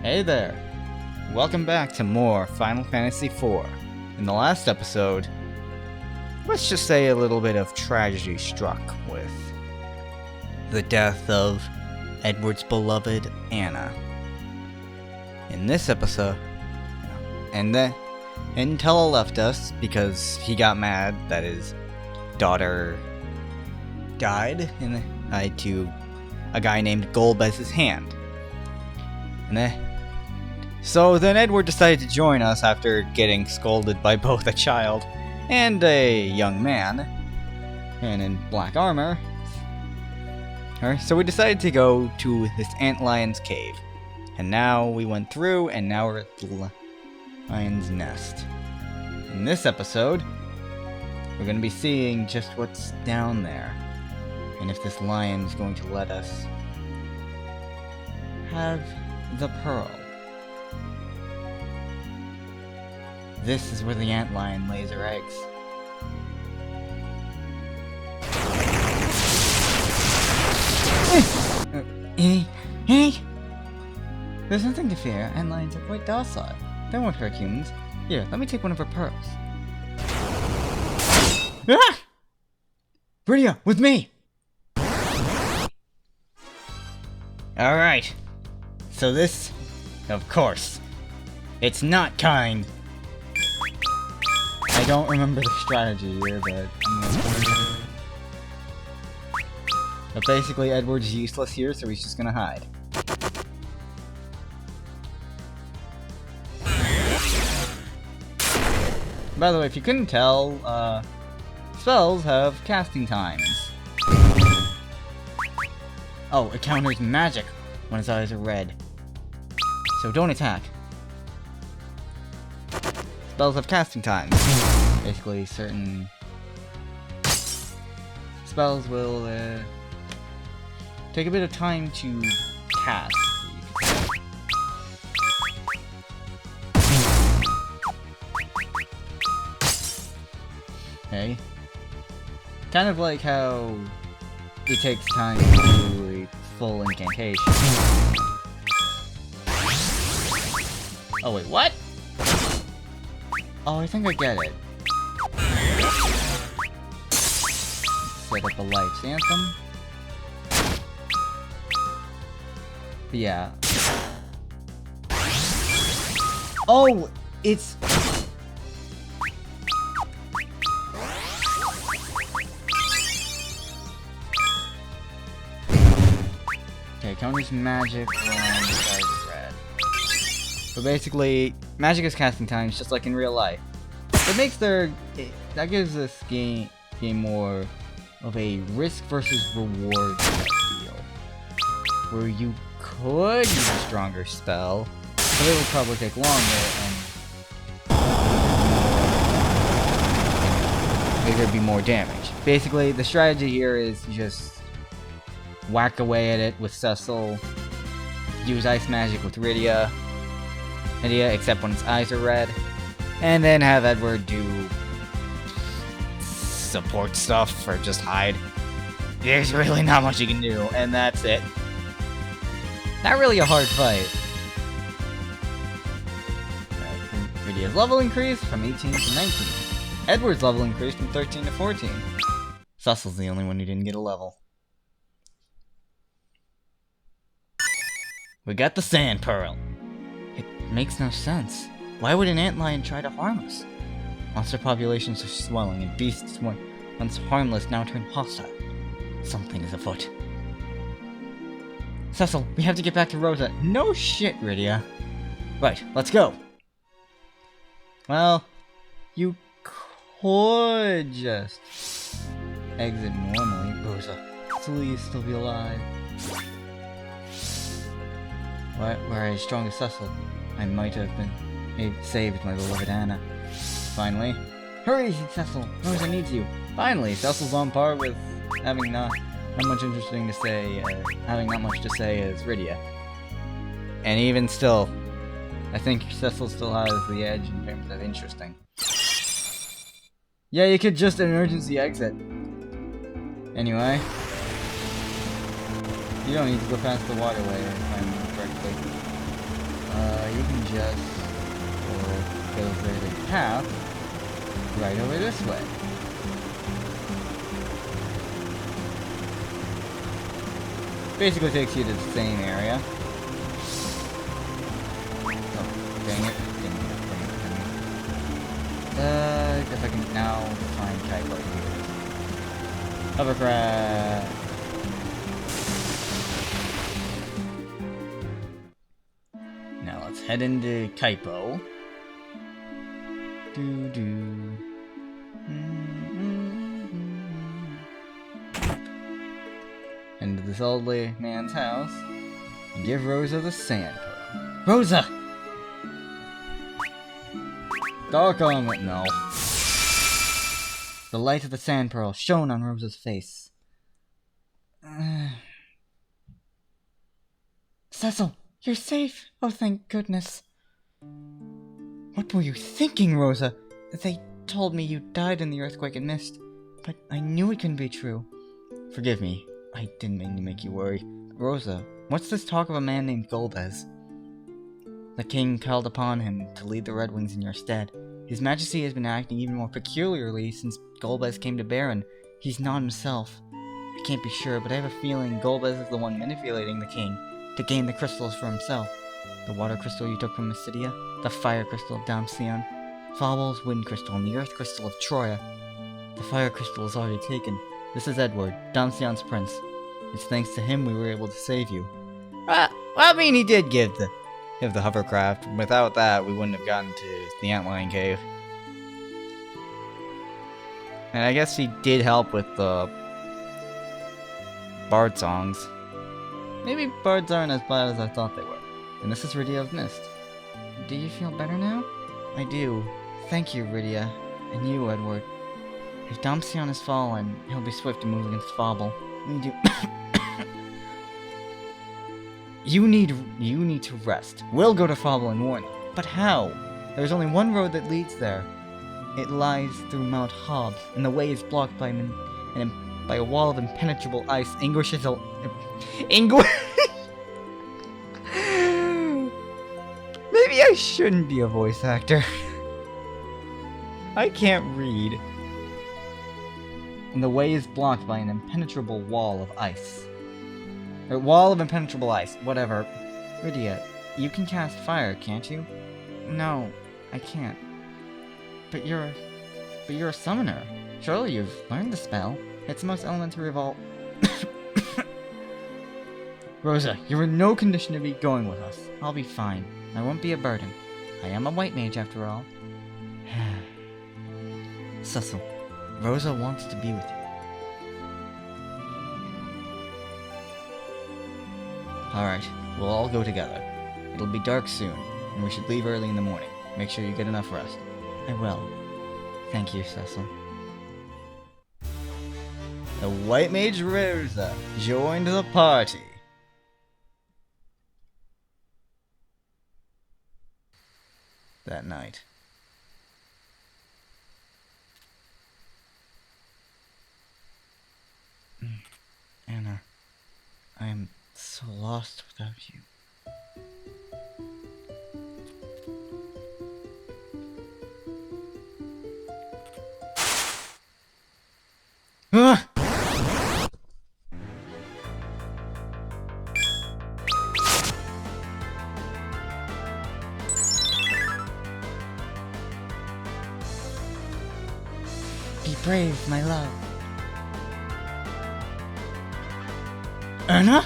Hey there! Welcome back to more Final Fantasy IV. In the last episode, let's just say a little bit of tragedy struck with the death of Edward's beloved Anna. In this episode, Tella left us because he got mad that his daughter died tied to a guy named Golbez's hand. So then Edward decided to join us after getting scolded by both a child and a young man, and in black armor. So we decided to go to this Antlion's cave. And now we went through, and now we're at the lion's nest. In this episode, we're going to be seeing just what's down there, and if this lion is going to let us have the pearl. This is where the antlion lays her eggs. Hey! There's nothing to fear. Antlions are quite docile. They won't hurt humans. Here, let me take one of her pearls. Ah! Bria, with me! Alright. So this, of course, it's not kind. I don't remember the strategy here, but basically Edward's useless here, so he's just gonna hide. By the way, if you couldn't tell, spells have casting times. Oh, it counters magic when his eyes are red. So don't attack. Spells have casting times. Basically, certain spells will take a bit of time to cast. Okay. Kind of like how it takes time to do a full incantation. Oh wait, what? Oh, I think I get it. Set up a life's anthem. But yeah. Oh, it's... Okay, counters magic when the eyes are red. But basically, magic is casting times, just like in real life. It makes that gives this game more of a risk versus reward feel, where you could use a stronger spell, but it will probably take longer and there'd be more damage. Basically, the strategy here is just whack away at it with Cecil, use ice magic with Rydia, except when its eyes are red, and then have Edward do support stuff or just hide. There's really not much you can do, and that's it. Not really a hard fight. Rydia's level increased from 18 to 19. Edward's level increased from 13 to 14. Cecil's the only one who didn't get a level. We got the sand pearl. It makes no sense. Why would an antlion try to harm us? Monster populations are swelling, and beasts once harmless now turn hostile. Something is afoot. Cecil, we have to get back to Rosa. No shit, Rydia. Right, let's go. Well, you could just exit normally. Rosa, please still be alive. Were I as strong as Cecil, I might have been saved my beloved Anna. Finally. Hurry, Cecil! Rosa needs you! Finally, Cecil's on par with having not much to say as Rydia. And even still, I think Cecil still has the edge in terms of interesting. Yeah, you could just emergency exit. Anyway. You don't need to go past the waterway, if I remember correctly. You can just go through the path right over this way. Basically takes you to the same area. Oh, dang it. Didn't mean to bring it to me. I guess I can now find Kaipo here. Hovercraft! Now let's head into Kaipo. Into this old man's house and give Rosa the sand pearl. Rosa! Doggone it, no. The light of the sand pearl shone on Rosa's face. Cecil, you're safe! Oh, thank goodness. What were you thinking, Rosa? They told me you died in the earthquake and mist, but I knew it couldn't be true. Forgive me. I didn't mean to make you worry. Rosa, what's this talk of a man named Golbez? The king called upon him to lead the Red Wings in your stead. His Majesty has been acting even more peculiarly since Golbez came to Baron. He's not himself. I can't be sure, but I have a feeling Golbez is the one manipulating the king to gain the crystals for himself. The water crystal you took from Mysidia, the fire crystal of Damsion, Fable's wind crystal, and the earth crystal of Troya. The fire crystal is already taken. This is Edward, Damsion's prince. It's thanks to him we were able to save you. Well, I mean, he did give the hovercraft. Without that, we wouldn't have gotten to the Antlion cave. And I guess he did help with the bard songs. Maybe bards aren't as bad as I thought they were. And this is Rydia of Mist. Do you feel better now? I do. Thank you, Rydia. And you, Edward. If Damsion has fallen, he'll be swift to move against Fable. You need to rest. We'll go to Fable and warn them. But how? There's only one road that leads there. It lies through Mount Hobbs, and the way is blocked by by a wall of impenetrable ice. Anguish is Maybe I shouldn't be a voice actor. I can't read. And the way is blocked by an impenetrable wall of ice. Or wall of impenetrable ice, whatever. Rydia, you can cast fire, can't you? No, I can't. But you're a summoner. Surely you've learned the spell. It's the most elementary of all. Rosa, you're in no condition to be going with us. I'll be fine. I won't be a burden. I am a white mage after all. Cecil, Rosa wants to be with you. Alright, we'll all go together. It'll be dark soon, and we should leave early in the morning. Make sure you get enough rest. I will. Thank you, Cecil. The white mage Rosa joined the party. That night. Anna, I am so lost without you. Ah! Be brave, my love. Anna?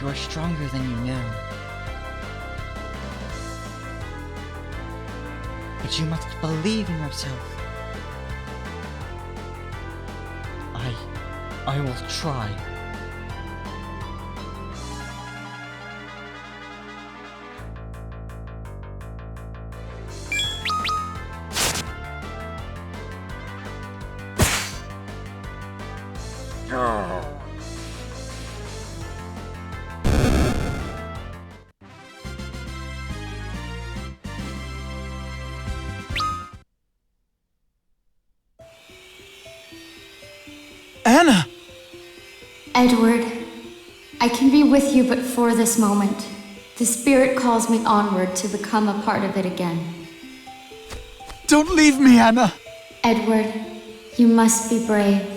You are stronger than you know. But you must believe in yourself. I will try. Anna! Edward, I can be with you but for this moment. The spirit calls me onward to become a part of it again. Don't leave me, Anna! Edward, you must be brave.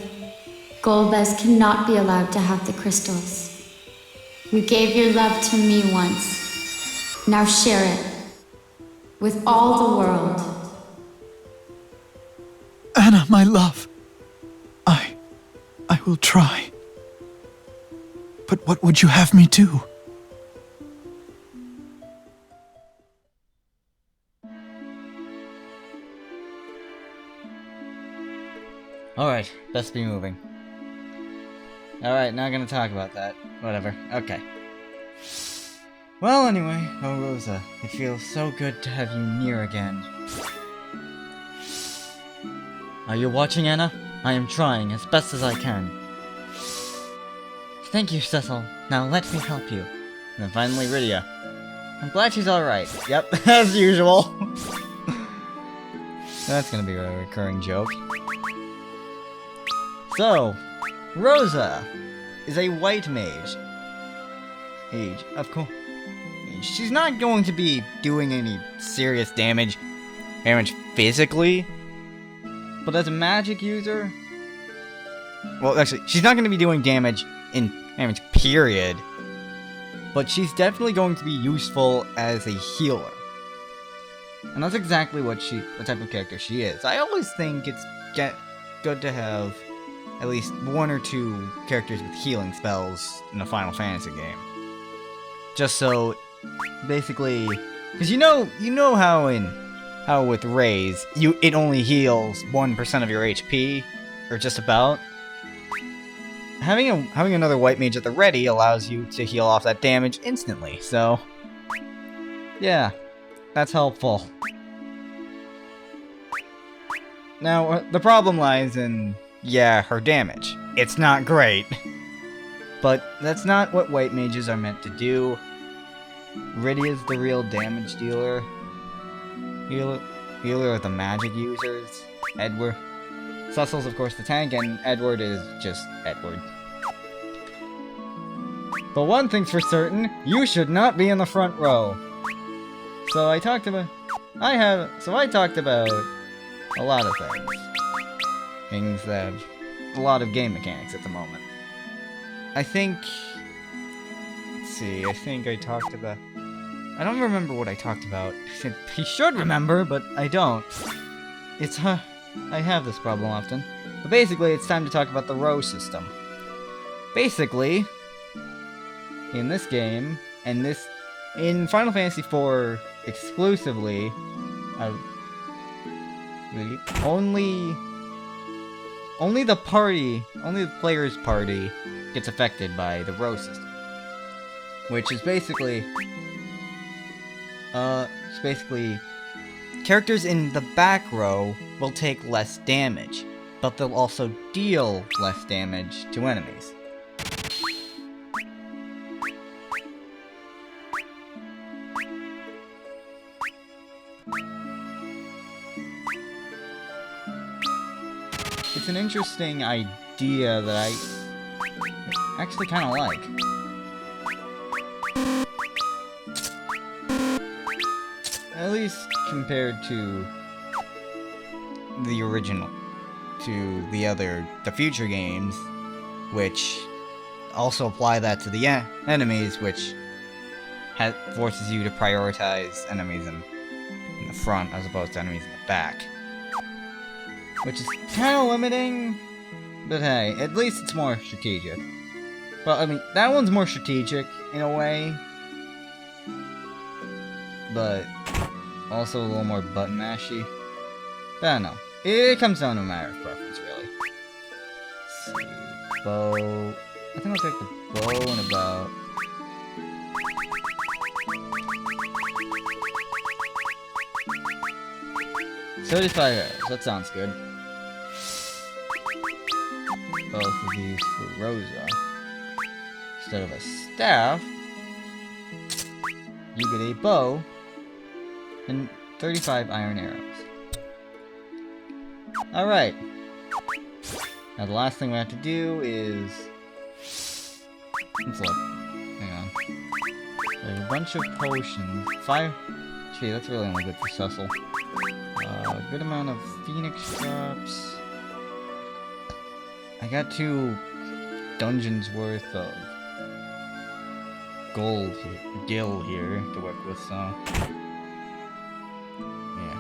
Golbez cannot be allowed to have the crystals. You gave your love to me once. Now share it with all the world. Anna, my love. I will try. But what would you have me do? Alright, best be moving. Alright, not gonna talk about that. Whatever. Okay. Well, anyway, oh Rosa, it feels so good to have you near again. Are you watching, Anna? I am trying as best as I can. Thank you, Cecil. Now let me help you. And then finally, Rydia. I'm glad she's alright. Yep, as usual. That's gonna be a recurring joke. So, Rosa is a white mage. Of course. She's not going to be doing any serious damage physically, but as a magic user, well, actually, she's not going to be doing damage period, but she's definitely going to be useful as a healer. And that's exactly what type of character she is. I always think it's good to have at least one or two characters with healing spells in a Final Fantasy game. Just so, basically, because you know how with Rays, it only heals 1% of your HP, or just about. Having another white mage at the ready allows you to heal off that damage instantly. So, yeah, that's helpful. Now, the problem lies in, yeah, her damage. It's not great. But that's not what white mages are meant to do. Rydia's the real damage dealer. Healer are the magic users. Edward. Cecil's of course the tank, and Edward is just Edward. But one thing's for certain, you should not be in the front row. So I talked about a lot of things. Things that have a lot of game mechanics at the moment. Let's see, I think I talked about... I don't remember what I talked about. I should remember, but I don't. I have this problem often. But basically, it's time to talk about the row system. Basically, in this game, and in Final Fantasy IV exclusively, only the player's party gets affected by the row system. Which is basically, characters in the back row will take less damage, but they'll also deal less damage to enemies. It's an interesting idea that I actually kind of like. At least compared to the original, to the future games, which also apply that to the enemies, which forces you to prioritize enemies in the front as opposed to enemies in the back. Which is kind of limiting, but hey, at least it's more strategic. Well, I mean, that one's more strategic in a way, but also a little more button mashy. But I don't know. It comes down to a matter of preference, really. Let's see. Bow. I think I'll take the bow in about... $35 arrows. That sounds good. Both of these for Rosa. Instead of a staff, you get a bow and 35 iron arrows. Alright. Now the last thing we have to do is... Let's look. Hang on. There's a bunch of potions. 5... Gee, that's really only good for Cecil. A good amount of Phoenix drops. I got 2 dungeons worth of gold here, gil here to work with, so... Yeah.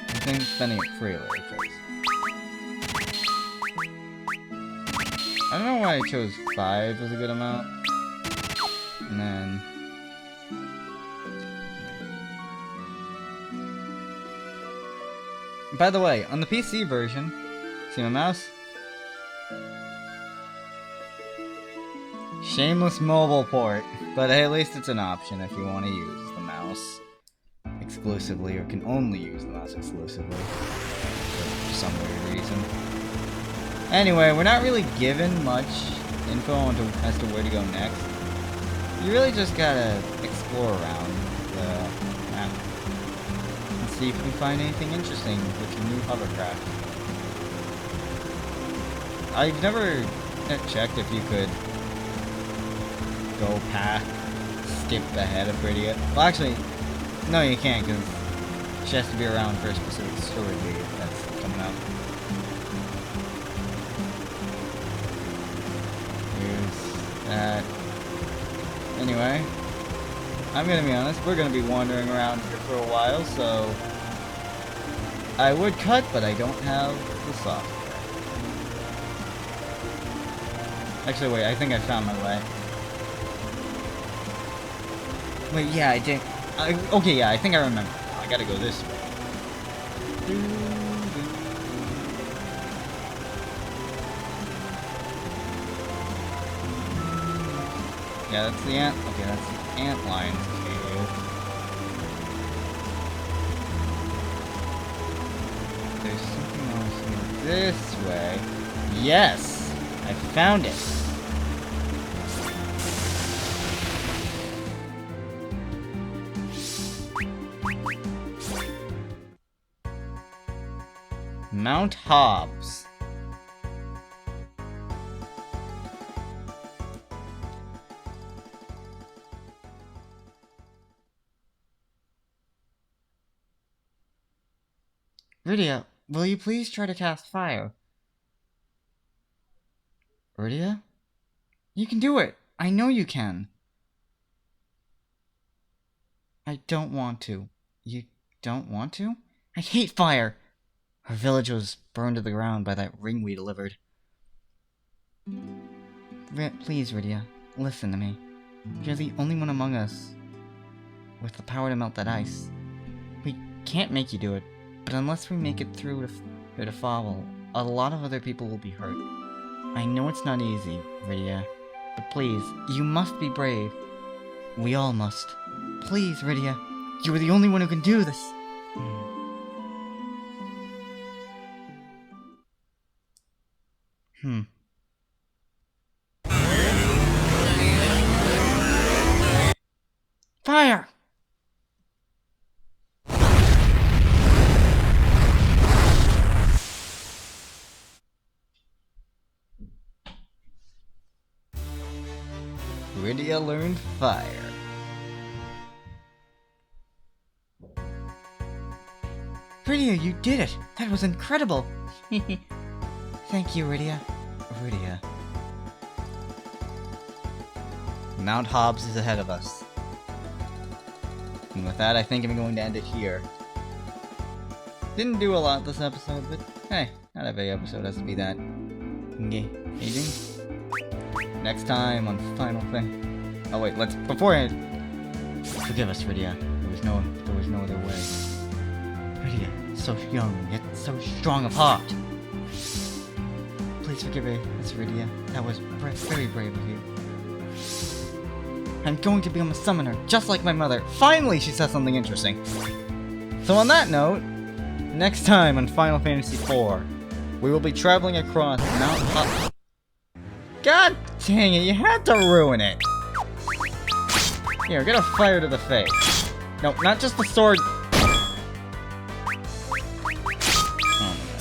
I think spending it freely, because... I don't know why I chose 5 as a good amount. And then... By the way, on the PC version, see my mouse? Shameless mobile port, but hey, at least it's an option if you want to use the mouse exclusively, or can only use the mouse exclusively, for some weird reason. Anyway, we're not really given much info as to where to go next. You really just gotta explore around the map and see if we find anything interesting with your new hovercraft. I've never checked if you could go past, skip ahead of Reunited. Well, actually, no, you can't, because she has to be around for a specific story beat that's coming up. Here's that. Anyway, I'm gonna be honest, we're gonna be wandering around here for a while, so I would cut, but I don't have the software. Actually, wait, I think I found my way. Wait, yeah, I did. Okay, yeah, I think I remember. I gotta go this way. Yeah, that's the ant. Okay, that's the Antlion's cave. There's something else here. This way. Yes! I found it. Mount Hobbs. Rydia, will you please try to cast fire? Rydia? You can do it! I know you can! I don't want to. You don't want to? I hate fire! Our village was burned to the ground by that ring we delivered. Please, Rydia, listen to me. You're the only one among us with the power to melt that ice. We can't make you do it, but unless we make it through to Fawwell, a lot of other people will be hurt. I know it's not easy, Rydia, but please, you must be brave. We all must. Please, Rydia, you are the only one who can do this. Fire! Rydia learned fire. Rydia, you did it! That was incredible! Thank you, Rydia. Rydia. Mount Hobbs is ahead of us. And with that, I think I'm going to end it here. Didn't do a lot this episode, but hey, not every episode has to be that engaging. Next time on Final Thing. Oh wait, let's forgive us, Rydia. There was no other way. Rydia, so young yet so strong of heart. Please forgive us, Rydia. That was very brave of you. I'm going to become a summoner, just like my mother. Finally, she said something interesting. So on that note, next time on Final Fantasy IV, we will be traveling across Mount God dang it, you had to ruin it. Here, get a fire to the face. No, not just the sword. Oh my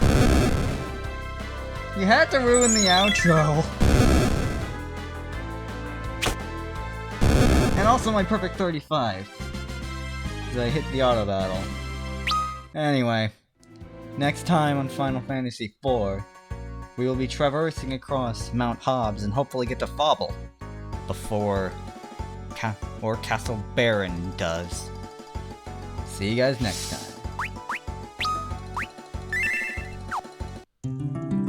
god. You had to ruin the outro. And also my perfect 35. Because I hit the auto battle. Anyway. Next time on Final Fantasy IV, we will be traversing across Mount Hobbs and hopefully get to Fauble before Castle Baron does. See you guys next time.